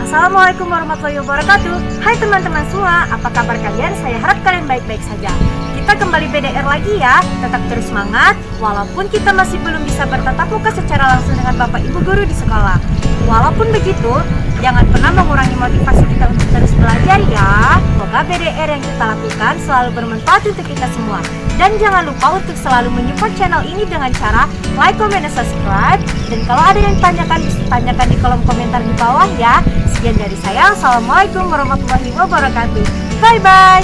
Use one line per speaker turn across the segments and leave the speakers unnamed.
Assalamualaikum warahmatullahi wabarakatuh. Hai teman-teman semua, apa kabar kalian? Saya harap kalian baik-baik saja. Kita kembali BDR lagi ya. Tetap terus semangat, walaupun kita masih belum bisa bertatap muka secara langsung dengan Bapak Ibu Guru di sekolah. Walaupun begitu, jangan pernah mengurangi motivasi kita untuk terus belajar ya. Semoga BDR yang kita lakukan selalu bermanfaat untuk kita semua. Dan jangan lupa untuk selalu menyupport channel ini dengan cara like, comment, dan subscribe. Dan kalau ada yang ditanyakan, bisa tanyakan di kolom komentar di bawah ya. Sekian dari saya. Assalamualaikum warahmatullahi wabarakatuh. Bye-bye.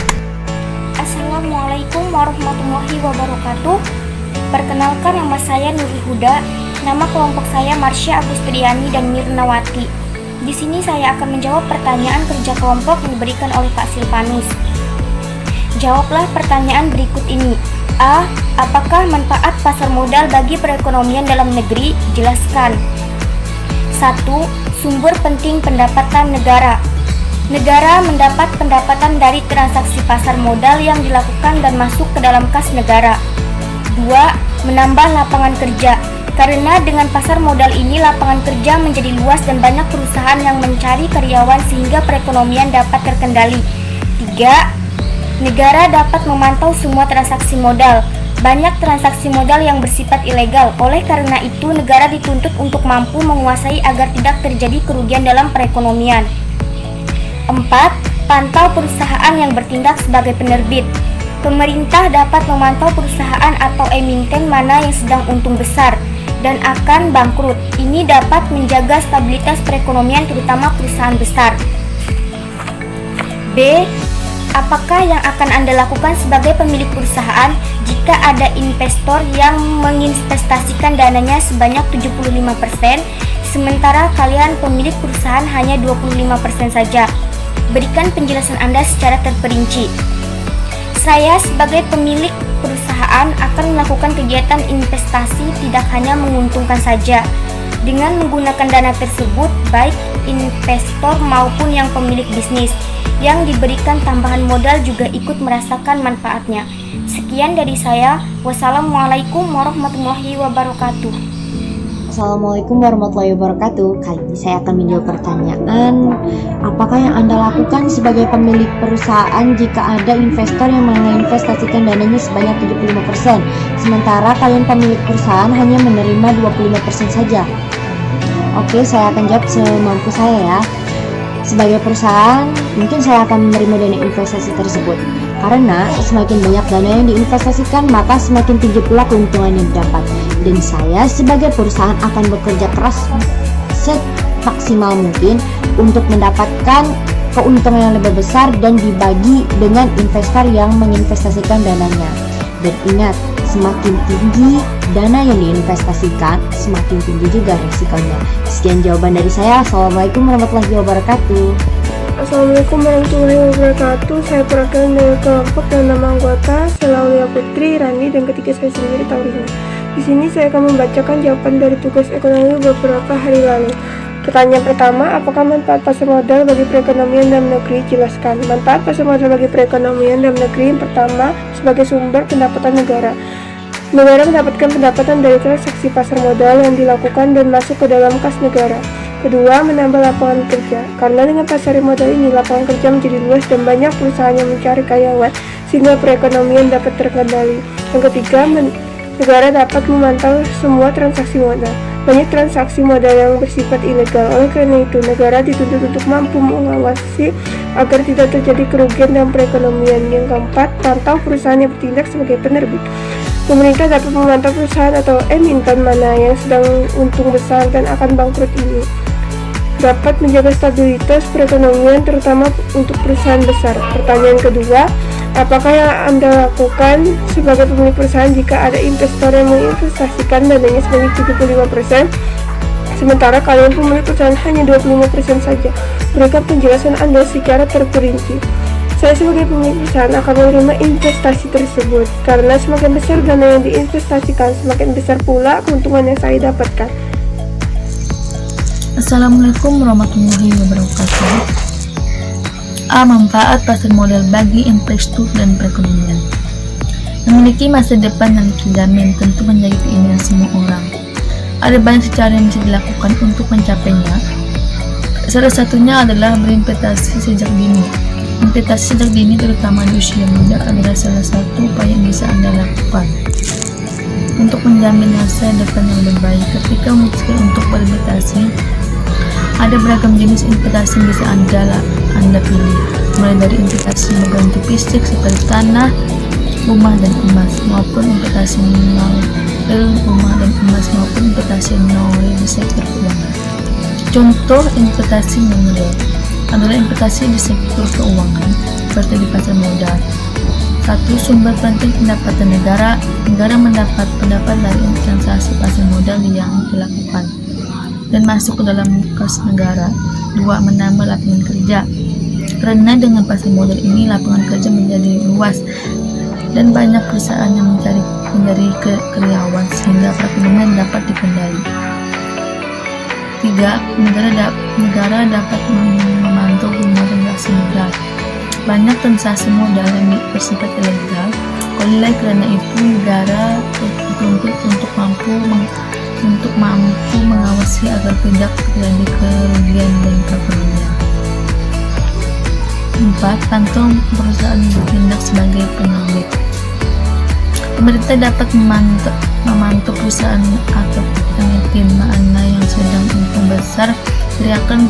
Assalamualaikum warahmatullahi wabarakatuh. Perkenalkan, nama saya Nuri Huda. Nama kelompok saya Marsha Agustriani dan Mirnawati. Di sini saya akan menjawab pertanyaan kerja kelompok yang diberikan oleh Pak Silvanus. Jawablah pertanyaan berikut ini. A. Apakah manfaat pasar modal bagi perekonomian dalam negeri? Jelaskan. 1. Sumber penting pendapatan negara. Negara mendapat pendapatan dari transaksi pasar modal yang dilakukan dan masuk ke dalam kas negara. 2. Menambah lapangan kerja. Karena dengan pasar modal ini lapangan kerja menjadi luas dan banyak perusahaan yang mencari karyawan sehingga perekonomian dapat terkendali. 3. Negara dapat memantau semua transaksi modal. Banyak transaksi modal yang bersifat ilegal. Oleh karena itu, negara dituntut untuk mampu menguasai agar tidak terjadi kerugian dalam perekonomian. 4. Pantau perusahaan yang bertindak sebagai penerbit. Pemerintah dapat memantau perusahaan atau emiten mana yang sedang untung besar dan akan bangkrut. Ini dapat menjaga stabilitas perekonomian terutama perusahaan besar. B. Apakah yang akan Anda lakukan sebagai pemilik perusahaan jika ada investor yang menginvestasikan dananya sebanyak 75%, sementara kalian pemilik perusahaan hanya 25% saja? Berikan penjelasan Anda secara terperinci. Saya sebagai pemilik perusahaan akan melakukan kegiatan investasi tidak hanya menguntungkan saja. Dengan menggunakan dana tersebut, baik investor maupun yang pemilik bisnis yang diberikan tambahan modal juga ikut merasakan manfaatnya. Sekian dari saya. Wassalamualaikum warahmatullahi wabarakatuh.
Assalamualaikum warahmatullahi wabarakatuh. Kali ini saya akan menjawab pertanyaan, apakah yang Anda lakukan sebagai pemilik perusahaan jika ada investor yang menginvestasikan dananya sebanyak 75%, sementara kalian pemilik perusahaan hanya menerima 25% saja? Oke, saya akan jawab semampu saya ya. Sebagai perusahaan, mungkin saya akan menerima dana investasi tersebut. Karena semakin banyak dana yang diinvestasikan, maka semakin tinggi pula keuntungan yang didapat. Dan saya sebagai perusahaan akan bekerja keras semaksimal mungkin untuk mendapatkan keuntungan yang lebih besar dan dibagi dengan investor yang menginvestasikan dananya. Dan ingat, semakin tinggi dana yang diinvestasikan, semakin tinggi juga risikonya. Sekian jawaban dari saya. Assalamualaikum warahmatullahi wabarakatuh.
Assalamualaikum warahmatullahi wabarakatuh. Saya perwakilan dari kelompok dan nama anggota Selaulia Putri, Rani, dan ketiga saya sendiri Taurina. Di sini saya akan membacakan jawaban dari tugas ekonomi beberapa hari lalu. Pertanyaan pertama, apakah manfaat pasar modal bagi perekonomian dalam negeri? Jelaskan. Manfaat pasar modal bagi perekonomian dalam negeri yang pertama, sebagai sumber pendapatan negara. Negara mendapatkan pendapatan dari transaksi pasar modal yang dilakukan dan masuk ke dalam kas negara. Kedua, menambah lapangan kerja. Karena dengan pasar modal ini, lapangan kerja menjadi luas dan banyak perusahaan yang mencari karyawan, sehingga perekonomian dapat terkendali. Yang ketiga, negara dapat memantau semua transaksi modal. Banyak transaksi modal yang bersifat ilegal. Oleh karena itu, negara dituntut untuk mampu mengawasi agar tidak terjadi kerugian dalam perekonomian. Yang keempat, pantau perusahaan yang bertindak sebagai penerbit. Pemerintah dapat memantau perusahaan atau emiten mana yang sedang untung besar dan akan bangkrut ini. Dapat menjaga stabilitas perekonomian terutama untuk perusahaan besar. Pertanyaan kedua, apakah yang Anda lakukan sebagai pemilik perusahaan jika ada investor yang menginvestasikan dananya sebanyak 75%, sementara kalian pemilik perusahaan hanya 25% saja? Berikan penjelasan Anda secara terperinci. Saya sebagai pemilik perusahaan akan menerima investasi tersebut, karena semakin besar dana yang diinvestasikan, semakin besar pula keuntungan yang saya dapatkan.
Assalamualaikum warahmatullahi wabarakatuh. A. Manfaat pasar modal bagi investor dan perekonomian. Memiliki masa depan yang terjamin tentu menjadi keinginan semua orang. Ada banyak cara yang bisa dilakukan untuk mencapainya. Salah satunya adalah berinvestasi sejak dini. Investasi sejak dini terutama di usia muda adalah salah satu upaya yang bisa Anda lakukan untuk menjamin masa depan yang lebih baik. Ketika memutuskan untuk berinvestasi, ada beragam jenis investasi yang bisa Anda pilih, mulai dari investasi berbentuk fisik seperti tanah, rumah dan emas, maupun investasi non rumah dan emas, maupun investasi non di sektor keuangan. Contoh investasi non-real adalah investasi di sektor keuangan seperti di pasar modal. 1. Sumber penting pendapatan negara. Negara mendapat pendapat dari transaksi pasar modal yang dilakukan dan masuk ke dalam kas negara. 2. Menambah lapangan kerja. Karena dengan pasar modal ini lapangan kerja menjadi luas dan banyak perusahaan yang mencari karyawan sehingga perekonomian dapat dikendali. 3. Negara dapat memantau hubungan transaksi modal. Banyak transaksi modal yang bersifat ilegal. Oleh karena itu, negara dituntut untuk mampu mengawasi agar tidak terjadi kerugian dan perekonomian. 4. Pantau perusahaan bertindak sebagai penerbit. Pemerintah dapat memantau perusahaan atau emiten mana yang sedang untung besar dari akan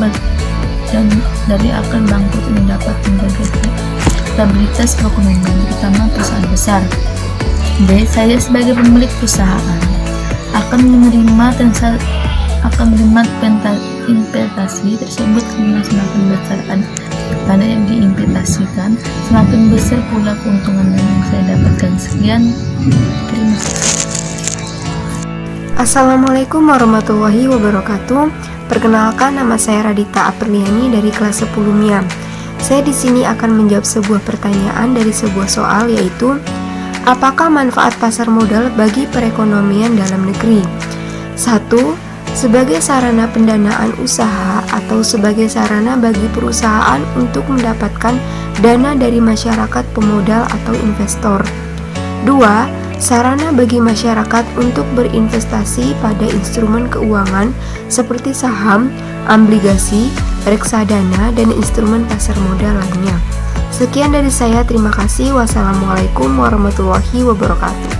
bangkrut ini dapat menjaga stabilitas perekonomian, terutama perusahaan besar. B. Saya sebagai pemilik perusahaan akan menerima investasi tersebut karena semakin besar dana yang diinvestasikan, semakin besar pula keuntungan yang saya dapatkan. Sekian, terima kasih.
Assalamualaikum warahmatullahi wabarakatuh. Perkenalkan, nama saya Radita Apriliani dari kelas 10 MIAM. Saya di sini akan menjawab sebuah pertanyaan dari sebuah soal, yaitu apakah manfaat pasar modal bagi perekonomian dalam negeri? 1. Sebagai sarana pendanaan usaha atau sebagai sarana bagi perusahaan untuk mendapatkan dana dari masyarakat pemodal atau investor. 2. Sarana bagi masyarakat untuk berinvestasi pada instrumen keuangan seperti saham, obligasi, reksadana, dan instrumen pasar modal lainnya. Sekian dari saya, terima kasih. Wassalamualaikum warahmatullahi wabarakatuh.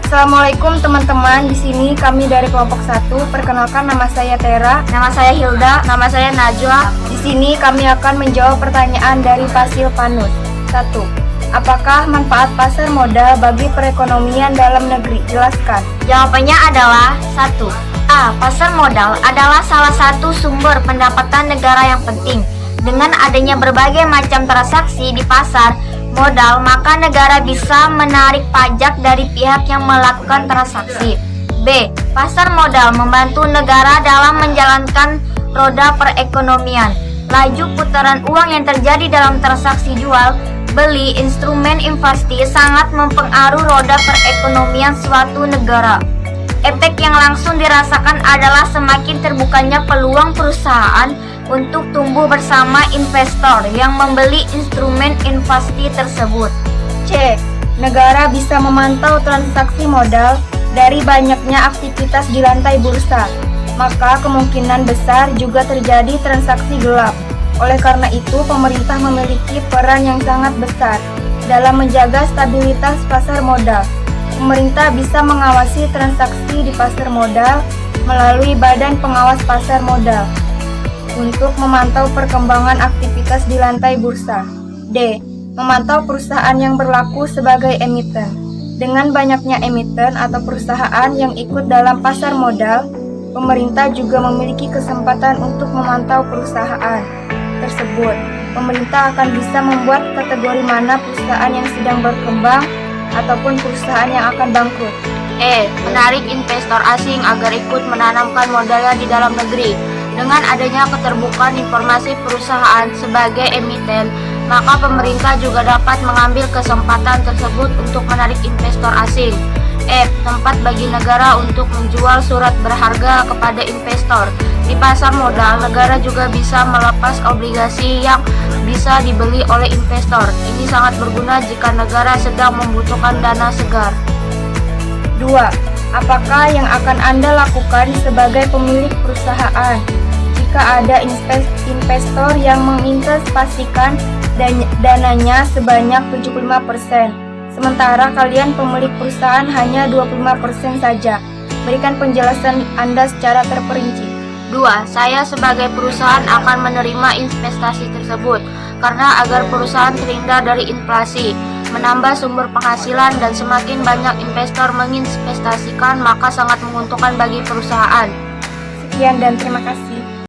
Assalamualaikum teman-teman, di sini kami dari kelompok 1. Perkenalkan, nama saya Tera, nama saya Hilda, nama saya Najwa. Di sini kami akan menjawab pertanyaan dari Fasil Panus. 1. Apakah manfaat pasar modal bagi perekonomian dalam negeri? Jelaskan.
Jawabannya adalah 1. A. Pasar modal adalah salah satu sumber pendapatan negara yang penting. Dengan adanya berbagai macam transaksi di pasar modal, maka negara bisa menarik pajak dari pihak yang melakukan transaksi. B. Pasar modal membantu negara dalam menjalankan roda perekonomian. Laju putaran uang yang terjadi dalam transaksi jual beli instrumen investasi sangat mempengaruhi roda perekonomian suatu negara. Efek yang langsung dirasakan adalah semakin terbukanya peluang perusahaan untuk tumbuh bersama investor yang membeli instrumen investasi tersebut.
C. Negara bisa memantau transaksi modal dari banyaknya aktivitas di lantai bursa, maka kemungkinan besar juga terjadi transaksi gelap. Oleh karena itu, pemerintah memiliki peran yang sangat besar dalam menjaga stabilitas pasar modal. Pemerintah bisa mengawasi transaksi di pasar modal melalui Badan Pengawas Pasar Modal untuk memantau perkembangan aktivitas di lantai bursa. D. Memantau perusahaan yang berlaku sebagai emiten. Dengan banyaknya emiten atau perusahaan yang ikut dalam pasar modal, pemerintah juga memiliki kesempatan untuk memantau perusahaan tersebut. Pemerintah akan bisa membuat kategori mana perusahaan yang sedang berkembang ataupun perusahaan yang akan bangkrut.
E. Menarik investor asing agar ikut menanamkan modalnya di dalam negeri. Dengan adanya keterbukaan informasi perusahaan sebagai emiten, maka pemerintah juga dapat mengambil kesempatan tersebut untuk menarik investor asing. F. Tempat bagi negara untuk menjual surat berharga kepada investor. Di pasar modal, negara juga bisa melepas obligasi yang bisa dibeli oleh investor. Ini sangat berguna jika negara sedang membutuhkan dana segar.
2. Apakah yang akan Anda lakukan sebagai pemilik perusahaan? jika ada investor yang menginvestasikan dananya sebanyak 75%, sementara kalian pemilik perusahaan hanya 25% saja. Berikan penjelasan Anda secara terperinci.
2. Saya sebagai perusahaan akan menerima investasi tersebut karena agar perusahaan terhindar dari inflasi, menambah sumber penghasilan, dan semakin banyak investor menginvestasikan maka sangat menguntungkan bagi perusahaan.
Sekian dan terima kasih.